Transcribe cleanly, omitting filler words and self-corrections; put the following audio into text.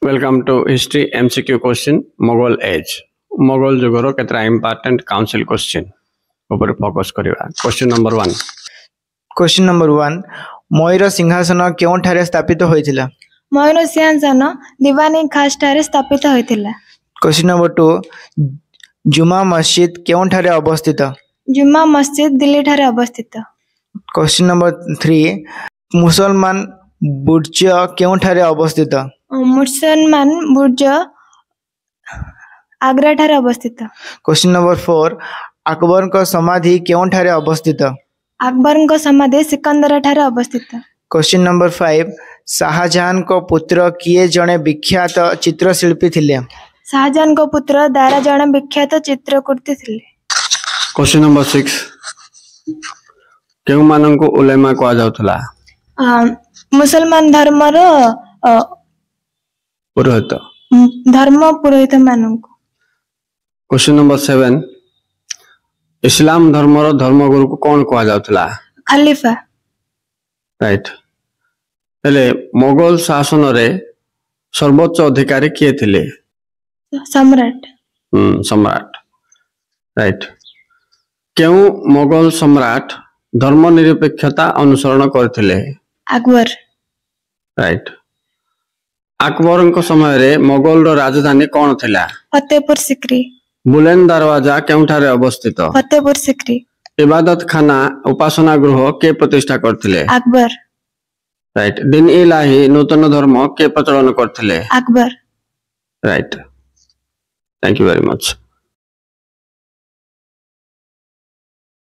Welcome to History MCQ question Mughal Age. Mughal जुगर केतरा important council question ऊपर focus करिवा. Question number 1. क्वेश्चन नंबर 1 मयूर सिंहासन केउठारे स्थापित होइथिला? मयूर सिंहासन दीवानी खास ठारे स्थापित होइथिला. क्वेश्चन नंबर 2 जुमा मस्जिद केउठारे अवस्थित? जुम्मा मस्जिद दिल्ली ठारे अवस्थित. क्वेश्चन नंबर 3 मुसलमान बुर्ज केउठारे अवस्थित? मुसलमान बुर्ज आग्रा ठारे अवस्थित. क्वेश्चन नंबर 4 अकबर को समाधि केउठारे अवस्थित? अकबर को समाधि सिकंदर ठारे अवस्थित. क्वेश्चन नंबर 5 शाहजहां को पुत्र किए जणे विख्यात चित्रशिल्पी थिले? शाहजहां को पुत्र दारा जणे विख्यात चित्रकूर्ति थिले. Question number 6. केउ माननको उलेमा को जाउथला? मुसलमान धर्मर पुरोहित. धर्म पुरोहित माननको. Question number 7. इस्लाम धर्मर धर्मगुरु को कौन को जाउथला? खलीफा. राइट. हेले मोगल शासन रे सर्वोच्च अधिकारी किए थिले? सम्राट. सम्राट. राइट. केउ मोगल सम्राट धर्मनिरपेक्षता अनुसरण करथिले? अकबर. राइट. अकबर समय रे मोगल रो राजधानी कौन थिला? फतेहपुर सिकरी. बुलंद दरवाजा केउठारे अवस्थित? फतेहपुर सिकरी. इबादत खाना उपासना गृह के प्रतिष्ठा करथिले? अकबर. राइट. दिन इलाही नूतन धर्म के प्रचलन करथिले? Akbar. Right. Thank you very much.